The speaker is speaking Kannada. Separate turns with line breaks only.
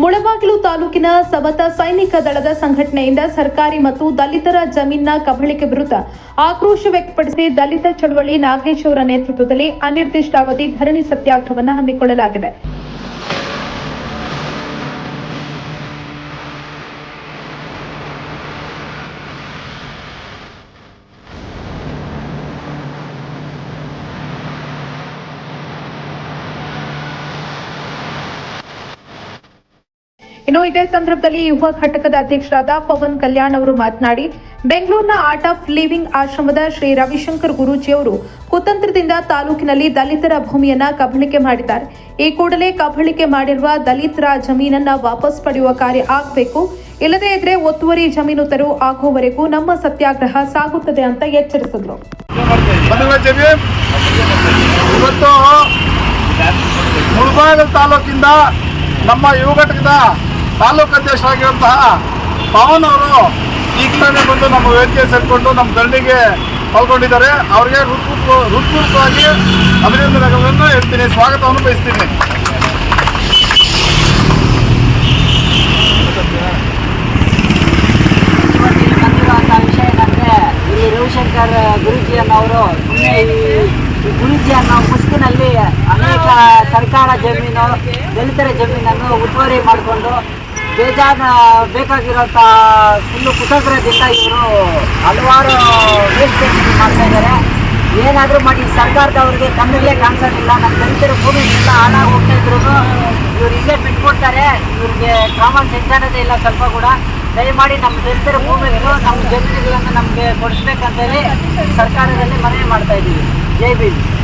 ಮುಳಬಾಗಿಲು ತಾಲೂಕಿನ ಸಮತ ಸೈನಿಕ ದಳದ ಸಂಘಟನೆಯಿಂದ ಸರ್ಕಾರಿ ಮತ್ತು ದಲಿತರ ಜಮೀನಿನ ಕಬಳಿಕೆ ವಿರುದ್ಧ ಆಕ್ರೋಶ ವ್ಯಕ್ತಪಡಿಸಿ ದಲಿತ ಚಳವಳಿ ನಾಗೇಶ್ ಅವರ ನೇತೃತ್ವದಲ್ಲಿ ಅನಿರ್ದಿಷ್ಟಾವಧಿ ಧರಣಿ ಸತ್ಯಾಗ್ರಹವನ್ನು ಹಮ್ಮಿಕೊಳ್ಳಲಾಗಿದೆ. ಇನ್ನು ಇದೇ ಸಂದರ್ಭದಲ್ಲಿ ಯುವ ಘಟಕದ ಅಧ್ಯಕ್ಷರಾದ ಪವನ್ ಕಲ್ಯಾಣ್ ಅವರು ಮಾತನಾಡಿ, ಬೆಂಗಳೂರಿನ ಆರ್ಟ್ ಆಫ್ ಲಿವಿಂಗ್ ಆಶ್ರಮದ ಶ್ರೀ ರವಿಶಂಕರ್ ಗುರೂಜಿ ಅವರು ಕುತಂತ್ರದಿಂದ ತಾಲೂಕಿನಲ್ಲಿ ದಲಿತರ ಭೂಮಿಯನ್ನ ಕಬಳಿಕೆ ಮಾಡಿದ್ದಾರೆ. ಈ ಕೂಡಲೇ ಕಬಳಿಕೆ ಮಾಡಿರುವ ದಲಿತರ ಜಮೀನನ್ನ ವಾಪಸ್ ಪಡೆಯುವ ಕಾರ್ಯ ಆಗಬೇಕು, ಇಲ್ಲದೇ ಇದ್ರೆ ಒತ್ತುವರಿ ಜಮೀನು ತೆರವು ಆಗುವವರೆಗೂ ನಮ್ಮ ಸತ್ಯಾಗ್ರಹ ಸಾಗುತ್ತದೆ ಅಂತ ಎಚ್ಚರಿಸಿದರು.
ಇವತ್ತು ಮುಳಬಾಗಿಲು ತಾಲೂಕಿಂದ ನಮ್ಮ ಯುವ ಘಟಕದ ತಾಲೂಕು ಅಧ್ಯಕ್ಷರಾಗಿರುವಂತಹ ಪವನ್ ಅವರು ಈಗಲೇ ಬಂದು ನಮ್ಮ ವೇದಿಕೆ ಸೇರಿಕೊಂಡು ನಮ್ಮ ಧರಣಿಗೆ ಪಾಲ್ಗೊಂಡಿದ್ದಾರೆ. ಅವರಿಗೆ ಹೃತ್ಪೂರ್ವಕವಾಗಿ ಅಭಿನಂದನೆಗಳನ್ನು ಹೇಳ್ತೀನಿ, ಸ್ವಾಗತವನ್ನು ಬಯಸ್ತೀನಿ.
ವಿಷಯ ಏನಂದ್ರೆ, ಈ ರವಿಶಂಕರ್ ಗುರೂಜಿಯನ್ನವರು ಸುಮ್ಮನೆ ಈ ಗುರೂಜಿ ಅನ್ನೋ ಮುಸ್ಕಿನಲ್ಲಿ ಅನೇಕ ಸರ್ಕಾರ ಜಮೀನು, ದಲಿತರ ಜಮೀನನ್ನು ಒತ್ತುವರಿ ಮಾಡಿಕೊಂಡು ಬೇಜಾನ ಬೇಕಾಗಿರೋಂಥ ಫುಲ್ಲು ಕುತಂತ್ರದಿಂದ ಇವರು ಹಲವಾರು ವೇಸ್ಟೇಜ್ ಮಾಡ್ತಾ ಇದ್ದಾರೆ. ಏನಾದರೂ ಮಾಡಿ ಸರ್ಕಾರದವ್ರಿಗೆ ಕಣ್ಣಿಗೆ ಕಾಣಿಸೋದಿಲ್ಲ. ನಮ್ಮ ದಲಿತರ ಭೂಮಿ ಎಲ್ಲ ಹಾಳಾಗಿ ಹೋಗ್ತಾ ಇದ್ರು ಇವ್ರು ಇಲ್ಲೇ ಬಿಟ್ಕೊಡ್ತಾರೆ. ಇವ್ರಿಗೆ ಕಾಮನ್ ಸೆನ್ಸ್ ಅನ್ನೋದೇ ಇಲ್ಲ ಸ್ವಲ್ಪ ಕೂಡ. ದಯಮಾಡಿ ನಮ್ಮ ದಲಿತರ ಭೂಮಿಗಳು, ನಮ್ಮ ಜಮೀನುಗಳನ್ನು ನಮಗೆ ಕೊಡಿಸ್ಬೇಕಂತೇಳಿ ಸರ್ಕಾರದಲ್ಲಿ ಮನವಿ ಮಾಡ್ತಾ ಇದ್ದೀವಿ. ಜೈ ಭೀಮ್.